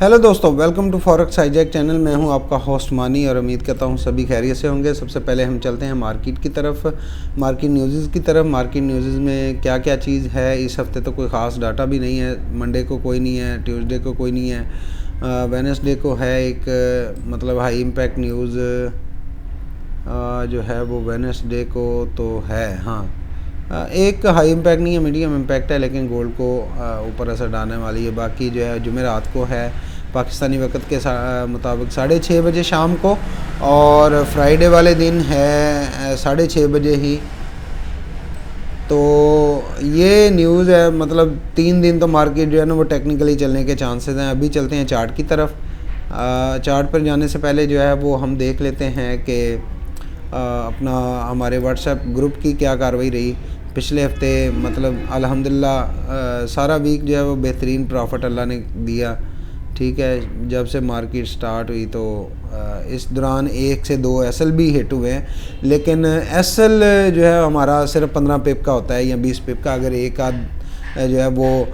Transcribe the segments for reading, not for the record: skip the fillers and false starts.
Hello दोस्तों, welcome to forex hijack channel. मैं हूं आपका होस्ट मानी और उम्मीद करता हूं सभी खैरियत से होंगे। सबसे पहले हम चलते हैं मार्केट की तरफ, मार्केट न्यूज़ की तरफ। मार्केट न्यूज़ में क्या क्या चीज़ है। इस हफ्ते तो कोई ख़ास डाटा भी नहीं है। मंडे को कोई नहीं है, ट्यूसडे को कोई नहीं है, वेडनेसडे को है एक मतलब हाई इम्पैक्ट न्यूज़ जो है वो वेडनेसडे को तो है। हाँ, एक हाई इम्पैक्ट नहीं है, मीडियम इम्पैक्ट है, लेकिन गोल्ड को ऊपर असर डालने वाली है। बाकी जो है जुमेरात को है पाकिस्तानी वक्त के मुताबिक 6:30 बजे शाम को, और फ्राइडे वाले दिन है 6:30 बजे ही। तो ये न्यूज़ है, मतलब 3 दिन तो मार्केट जो है ना वो टेक्निकली चलने के चांसेस हैं। अभी चलते हैं चार्ट की तरफ। चार्ट पर जाने से पहले जो है वो हम देख लेते हैं कि अपना हमारे व्हाट्सएप ग्रुप की क्या कार्रवाई रही पिछले हफ्ते। मतलब अल्हम्दुलिल्लाह सारा वीक जो है वो बेहतरीन प्रॉफिट अल्लाह ने दिया। ठीक है, जब से मार्केट स्टार्ट हुई तो इस दौरान 1 से 2 एसएल भी हिट हुए हैं, लेकिन एसएल जो है हमारा सिर्फ 15 पिप का होता है या 20 पिप का। अगर एक आध जो है वो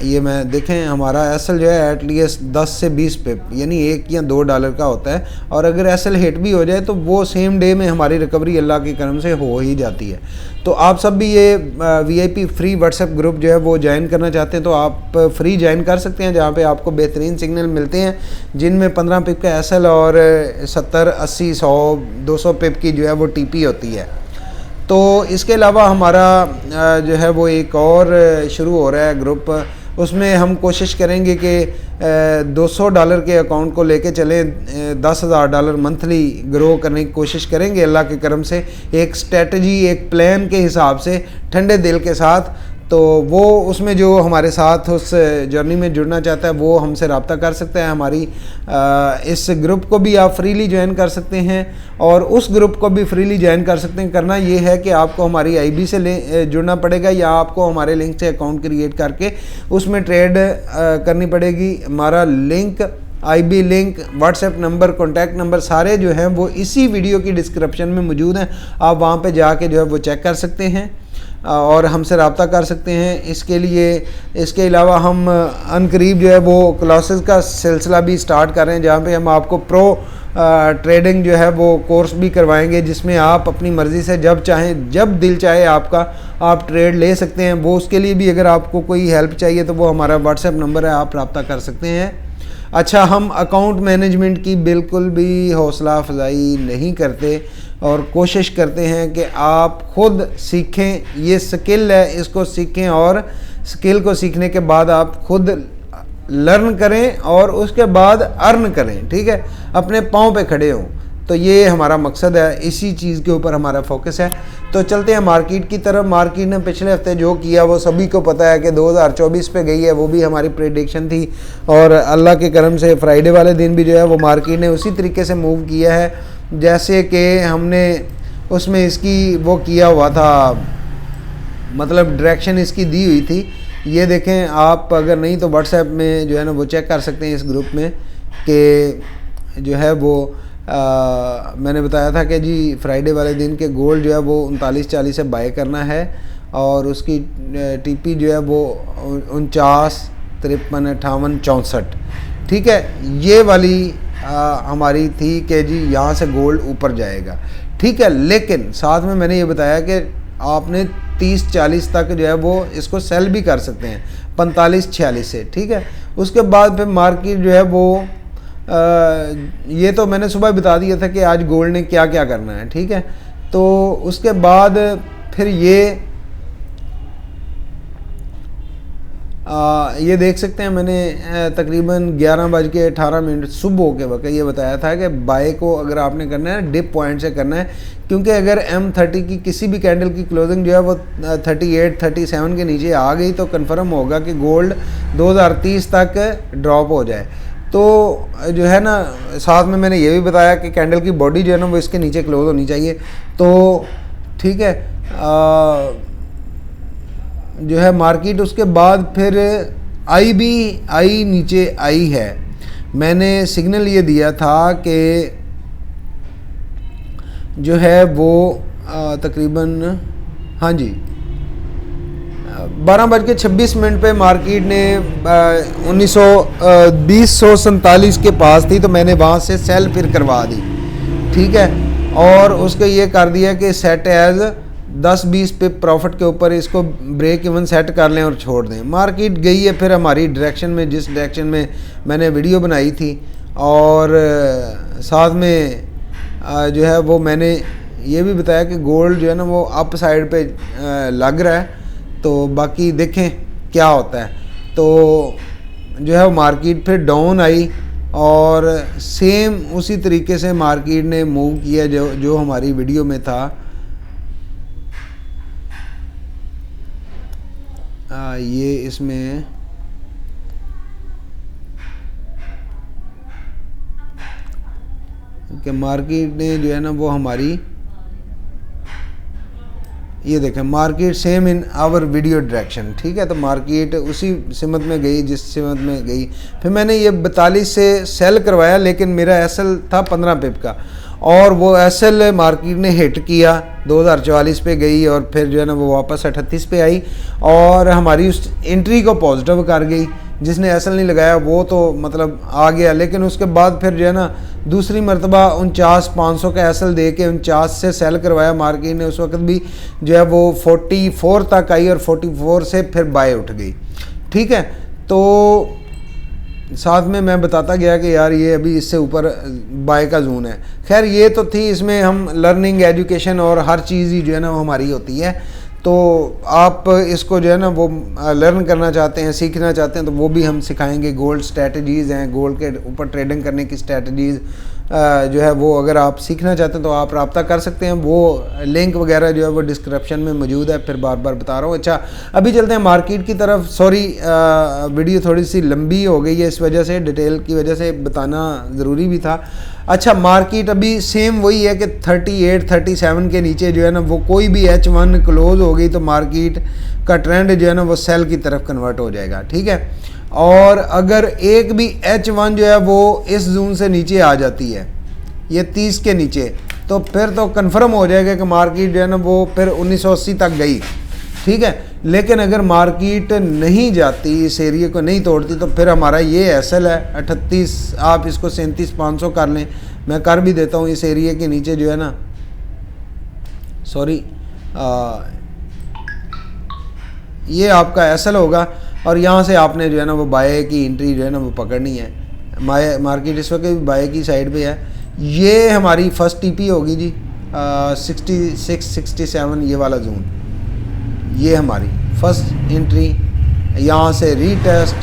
ये मैं देखें, हमारा एसएल जो है एटलीस्ट 10 से 20 पिप यानी $1 या $2 का होता है। और अगर एसएल हिट भी हो जाए तो वो सेम डे में हमारी रिकवरी अल्लाह के करम से हो ही जाती है। तो आप सब भी ये वीआईपी फ्री व्हाट्सएप ग्रुप जो है वो ज्वाइन करना चाहते हैं तो आप फ्री ज्वाइन कर सकते हैं, जहाँ पे आपको बेहतरीन सिग्नल मिलते हैं जिनमें 15 पिप का एसएल और 70, 80, 100, 200 पिप की जो है वो टीपी होती है। तो इसके अलावा हमारा जो है वो एक और शुरू हो रहा है ग्रुप। उसमें हम कोशिश करेंगे कि $200 के अकाउंट को लेके चलें, $10,000 मंथली ग्रो करने की कोशिश करेंगे अल्लाह के करम से, एक स्ट्रेटजी, एक प्लान के हिसाब से, ठंडे दिल के साथ। तो वो उसमें जो हमारे साथ उस जर्नी में जुड़ना चाहता है वो हमसे रब्ता कर सकता है। हमारी इस ग्रुप को भी आप फ्रीली ज्वाइन कर सकते हैं और उस ग्रुप को भी फ्रीली ज्वाइन कर सकते हैं। करना ये है कि आपको हमारी आईबी से जुड़ना पड़ेगा या आपको हमारे लिंक से अकाउंट क्रिएट करके उसमें ट्रेड करनी पड़ेगी। हमारा link, IB link, WhatsApp number, contact number सारे जो हैं वो इसी वीडियो की डिस्क्रिप्शन में मौजूद हैं। आप वहाँ पे जाके जो है वो चेक कर सकते हैं और हमसे रब्ता कर सकते हैं। इसके अलावा हम अनकरीब जो है वो क्लासेस का सिलसिला भी स्टार्ट कर रहे हैं, जहाँ पे हम आपको प्रो ट्रेडिंग जो है वो कोर्स भी करवाएंगे, जिसमें आप अपनी मर्ज़ी से जब चाहें, जब दिल चाहे आपका, आप ट्रेड ले सकते हैं। वो उसके लिए भी अगर आपको कोई हेल्प चाहिए तो वो हमारा व्हाट्सएप नंबर है, आप रब्ता कर सकते हैं। अच्छा, हम अकाउंट मैनेजमेंट की बिल्कुल भी हौसला अफजाई नहीं करते और कोशिश करते हैं कि आप खुद सीखें। ये स्किल है, इसको सीखें और स्किल को सीखने के बाद आप खुद लर्न करें और उसके बाद अर्न करें। ठीक है, अपने पाँव पे खड़े हों। तो ये हमारा मकसद है, इसी चीज़ के ऊपर हमारा फोकस है। तो चलते हैं मार्केट की तरफ। मार्केट ने पिछले हफ्ते जो किया वो सभी को पता है कि 2024 पे गई है, वो भी हमारी प्रेडिक्शन थी और अल्लाह के करम से फ्राइडे वाले दिन भी जो है वो मार्केट ने उसी तरीके से मूव किया है जैसे कि हमने उसमें इसकी वो किया हुआ था, मतलब डायरेक्शन इसकी दी हुई थी। ये देखें आप, अगर नहीं तो व्हाट्सएप में जो है ना वो चेक कर सकते हैं इस ग्रुप में कि जो है वो मैंने बताया था कि जी फ्राइडे वाले दिन के गोल्ड जो है वो 39.40 से बाय करना है और उसकी टीपी जो है वो 49, 53, 58, 64। ठीक है, ये वाली हमारी थी कि जी यहाँ से गोल्ड ऊपर जाएगा। ठीक है, लेकिन साथ में मैंने ये बताया कि आपने 30-40 तक जो है वो इसको सेल भी कर सकते हैं 45-46 से। ठीक है, उसके बाद फिर मार्केट जो है वो ये तो मैंने सुबह बता दिया था कि आज गोल्ड ने क्या क्या करना है। ठीक है, तो उसके बाद फिर ये देख सकते हैं, मैंने तकरीबन 11:18 सुबह के वक्त ये बताया था कि बाय को अगर आपने करना है डिप पॉइंट से करना है, क्योंकि अगर M30 की किसी भी कैंडल की क्लोजिंग जो है वो 38, 37 के नीचे आ गई तो कंफर्म होगा कि गोल्ड 2030 तक ड्रॉप हो जाए। तो जो है ना, साथ में मैंने ये भी बताया कि कैंडल की बॉडी जो है ना वो इसके नीचे क्लोज होनी चाहिए। तो ठीक है, जो है मार्केट उसके बाद फिर आई नीचे आई है। मैंने सिग्नल ये दिया था कि जो है वो तकरीबन, हाँ जी, 12:26 पे मार्केट ने 2047 के पास थी, तो मैंने वहाँ से सेल फिर करवा दी, ठीक है। और उसको ये कर दिया कि सेट एज 10-20 पे प्रॉफिट के ऊपर इसको ब्रेक इवन सेट कर लें और छोड़ दें। मार्केट गई है फिर हमारी डायरेक्शन में, जिस डायरेक्शन में मैंने वीडियो बनाई थी, और साथ में जो है वो मैंने ये भी बताया कि गोल्ड जो है ना वो अप साइड पे लग रहा है, तो बाकी देखें क्या होता है। तो जो है मार्केट फिर डाउन आई और सेम उसी तरीके से मार्केट ने मूव किया जो हमारी वीडियो में था। ये इसमें कि मार्केट ने जो है ना वो हमारी, ये देखें market same in our video direction, ठीक है। तो मार्केट उसी सिमत में गई जिस सिमत में गई। फिर मैंने ये 42 से सेल करवाया, लेकिन मेरा एसएल था 15 पिप का, और वो एसएल मार्केट ने हिट किया, 2044 पे गई और फिर जो है ना वो वापस 38 पे आई और हमारी उस एंट्री को पॉजिटिव कर गई। जिसने एसएल नहीं लगाया वो तो मतलब आ गया, लेकिन उसके बाद फिर जो है ना दूसरी मरतबा 49,500 का एसएल दे के 49 से सेल करवाया मार्केट ने। उस वक्त भी जो है वो 44 तक आई और 44 से फिर बाय उठ गई, ठीक है। तो साथ में मैं बताता गया कि यार ये अभी इससे ऊपर बाय का जोन है। खैर ये तो थी, इसमें हम लर्निंग, एजुकेशन और हर चीज़ ही जो है ना वो हमारी होती है। तो आप इसको जो है ना वो लर्न करना चाहते हैं, सीखना चाहते हैं, तो वो भी हम सिखाएंगे। गोल्ड स्ट्रेटजीज़ हैं, गोल्ड के ऊपर ट्रेडिंग करने की स्ट्रेटजीज़ जो है वो अगर आप सीखना चाहते हैं तो आप रब्ता कर सकते हैं। वो लिंक वगैरह जो है वो डिस्क्रिप्शन में मौजूद है, फिर बार बार बता रहा हूँ। अच्छा, अभी चलते हैं मार्केट की तरफ। सॉरी, वीडियो थोड़ी सी लंबी हो गई है, इस वजह से, डिटेल की वजह से बताना ज़रूरी भी था। अच्छा, मार्केट अभी सेम वही है कि 38-37 के नीचे जो है ना वो कोई भी H1 क्लोज हो गई तो मार्केट का ट्रेंड जो है ना वो सेल की तरफ कन्वर्ट हो जाएगा, ठीक है। और अगर एक भी H1 जो है वो इस जोन से नीचे आ जाती है, ये 30 के नीचे, तो फिर तो कंफर्म हो जाएगा कि मार्केट जो है ना वो फिर 1980 तक गई, ठीक है। लेकिन अगर मार्केट नहीं जाती, इस एरिया को नहीं तोड़ती, तो फिर हमारा ये एसएल है 38, आप इसको 37,500 कर लें, मैं कर भी देता हूँ। इस एरिया के नीचे जो है ना, सॉरी, ये आपका एसएल होगा और यहाँ से आपने जो है ना वो बाय की एंट्री जो है ना वो पकड़नी है। मार्केट इस वक्त भी बाय की साइड पे है। ये हमारी फर्स्ट टीपी होगी जी, 66-67 ये वाला जोन, ये हमारी फर्स्ट एंट्री। यहाँ से रीटेस्ट,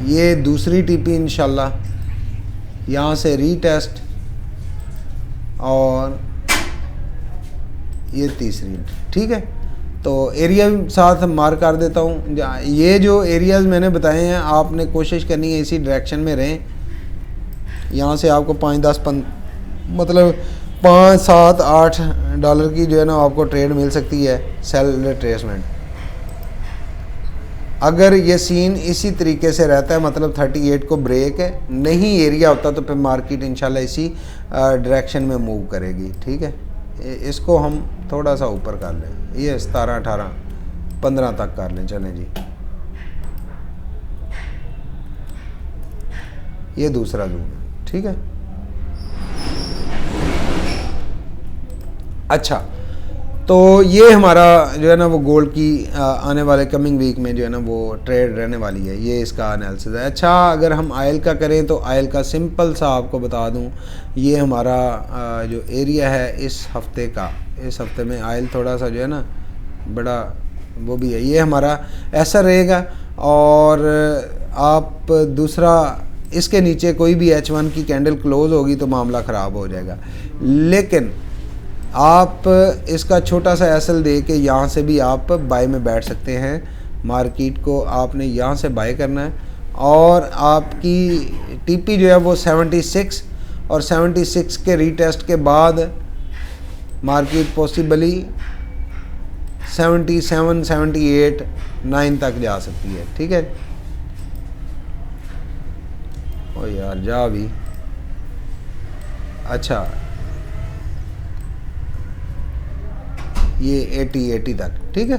ये दूसरी टीपी इंशाल्लाह, यहाँ से रीटेस्ट और ये तीसरी, ठीक है। तो एरिया साथ मार कर देता हूँ। ये जो एरियाज़ मैंने बताए हैं आपने कोशिश करनी है इसी डायरेक्शन में रहें। यहाँ से आपको 5-10 मतलब 5, 7, 8 डॉलर की जो है ना आपको ट्रेड मिल सकती है, सेल रिट्रेसमेंट। अगर ये सीन इसी तरीके से रहता है, मतलब 38 को ब्रेक नहीं एरिया होता, तो फिर मार्केट इंशाल्लाह इसी डायरेक्शन में मूव करेगी, ठीक है। इसको हम थोड़ा सा ऊपर कर लें, ये 17, 18, 15 तक कर लें, चलें जी। ये दूसरा जोन है, ठीक है। अच्छा, तो ये हमारा जो है ना वो गोल्ड की आने वाले कमिंग वीक में जो है ना वो ट्रेड रहने वाली है, ये इसका एनालिसिस है। अच्छा, अगर हम आयल का करें तो आयल का सिंपल सा आपको बता दूं, ये हमारा जो एरिया है इस हफ्ते का, इस हफ्ते में आयल थोड़ा सा जो है ना बड़ा वो भी है, ये हमारा ऐसा रहेगा। और आप दूसरा, इसके नीचे कोई भी H1 की कैंडल क्लोज होगी तो मामला ख़राब हो जाएगा। लेकिन आप इसका छोटा सा एसएल दे के यहाँ से भी आप बाय में बैठ सकते हैं। मार्केट को आपने यहाँ से बाय करना है और आपकी टीपी जो है वो 76 और 76 के रीटेस्ट के बाद मार्केट पॉसिबली 77, 78, 9 तक जा सकती है, ठीक है। ओ यार जा भी, अच्छा ये 80 तक, ठीक है,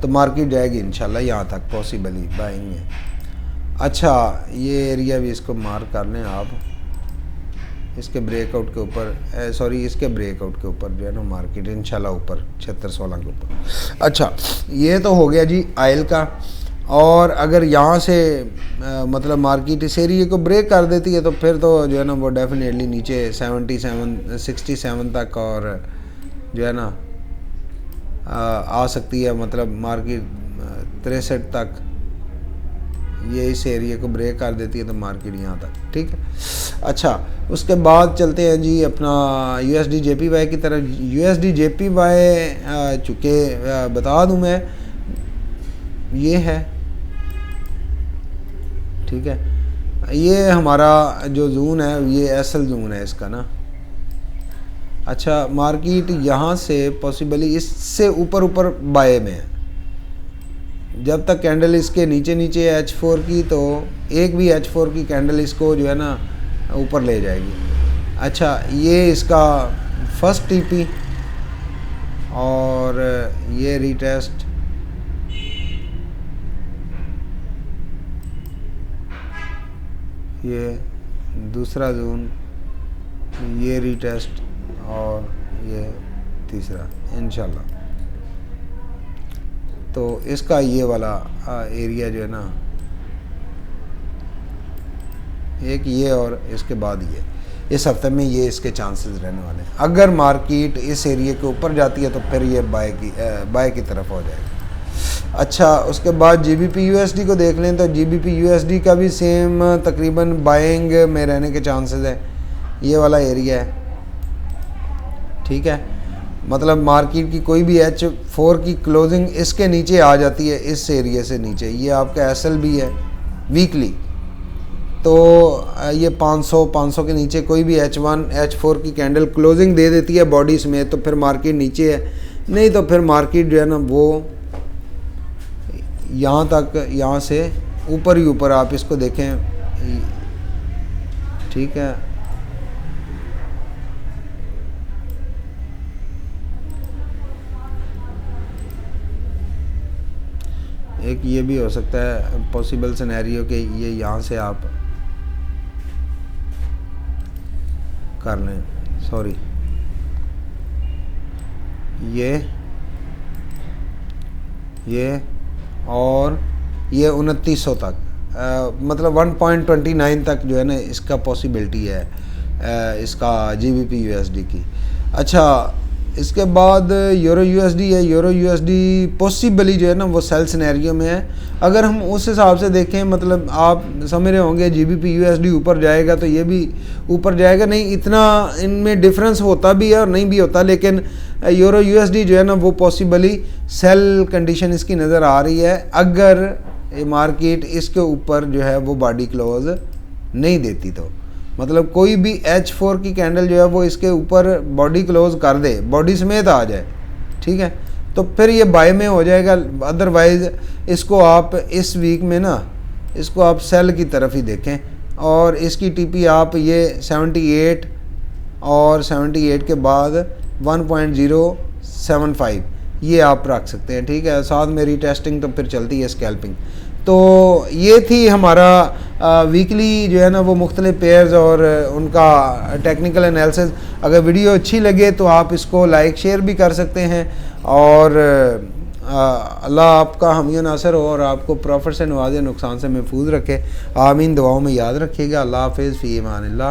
तो मार्केट जाएगी इंशाल्लाह यहाँ तक पॉसिबली बाइंग में। अच्छा, ये एरिया भी इसको मार्क कर लें आप, इसके ब्रेकआउट के ऊपर, सॉरी इसके ब्रेकआउट के ऊपर जो है ना मार्केट इंशाल्लाह ऊपर 76-16 के ऊपर। अच्छा, ये तो हो गया जी ऑयल का। और अगर यहाँ से मतलब मार्केट इस एरिए को ब्रेक कर देती है तो फिर तो जो है ना वो डेफिनेटली नीचे 67 तक और जो है ना आ सकती है, मतलब मार्केट 63 तक ये इस एरिया को ब्रेक कर देती है तो मार्केट यहाँ तक, ठीक है। अच्छा, उसके बाद चलते हैं जी अपना यूएसडी जेपीवाई की तरफ। यूएसडी जेपीवाई चूँकि बता दूँ मैं, ये है, ठीक है, ये हमारा जो जोन है ये एसएल जोन है इसका ना। अच्छा, मार्केट यहाँ से पॉसिबली इससे ऊपर ऊपर बाय में है, जब तक कैंडल इसके नीचे नीचे H4 की, तो एक भी H4 की कैंडल इसको जो है ना ऊपर ले जाएगी। अच्छा, ये इसका फर्स्ट टीपी और ये रीटेस्ट, ये दूसरा जोन, ये रीटेस्ट और ये तीसरा इंशाल्लाह। तो इसका ये वाला एरिया जो है ना, एक ये और इसके बाद ये, इस हफ्ते में ये इसके चांसेस रहने वाले हैं। अगर मार्केट इस एरिया के ऊपर जाती है तो फिर ये बाय की तरफ हो जाएगी। अच्छा, उसके बाद जीबीपी यूएसडी को देख लें तो जीबीपी यूएसडी का भी सेम तकरीबन बाइंग में रहने के चांसेस है। ये वाला एरिया है, ठीक है, मतलब मार्केट की कोई भी H4 की क्लोजिंग इसके नीचे आ जाती है, इस एरिया से नीचे। ये आपका एसएल भी है वीकली, तो ये 500 के नीचे कोई भी H1 H4 की कैंडल क्लोजिंग दे देती है बॉडी में, तो फिर मार्केट नीचे है, नहीं तो फिर मार्केट जो है ना वो यहाँ तक, यहाँ से ऊपर ही ऊपर आप इसको देखें, ठीक है। एक ये भी हो सकता है पॉसिबल सिनेरियो के ये यहाँ से आप कर लें, सॉरी ये और ये 2900 तक, मतलब 1.29 तक जो है ना इसका पॉसिबिलिटी है इसका जीबीपी यूएसडी की। अच्छा, इसके बाद यूरो यूएसडी है। यूरो यूएसडी पॉसिबली जो है ना वो सेल सिनेरियो में है। अगर हम उस हिसाब से देखें, मतलब आप समझ रहे होंगे जीबीपी यूएसडी ऊपर जाएगा तो ये भी ऊपर जाएगा, नहीं इतना इनमें डिफरेंस होता भी है और नहीं भी होता, लेकिन यूरो यूएसडी जो है ना वो पॉसिबली सेल कंडीशन इसकी नज़र आ रही है, अगर मार्केट इसके ऊपर जो है वो बॉडी क्लोज नहीं देती तो। मतलब कोई भी H4 की कैंडल जो है वो इसके ऊपर बॉडी क्लोज कर दे, बॉडी समेत आ जाए, ठीक है, तो फिर ये बाय में हो जाएगा। अदरवाइज़ इसको आप इस वीक में ना इसको आप सेल की तरफ ही देखें, और इसकी टीपी आप ये 78 और 78 के बाद 1.075 ये आप रख सकते हैं, ठीक है। साथ में रीटेस्टिंग तो फिर चलती है स्कैल्पिंग। तो ये थी हमारा वीकली जो है ना वो मुख्तलिफ पेयर्स और उनका टेक्निकल एनालिसिस। अगर वीडियो अच्छी लगे तो आप इसको लाइक शेयर भी कर सकते हैं, और अल्लाह आपका हामी नासर हो और आपको प्रॉफिट से नवाजे, नुकसान से महफूज रखे। आमीन। दुआओं में याद रखिएगा। अल्लाह हाफ़िज़, फ़ी अमान अल्लाह।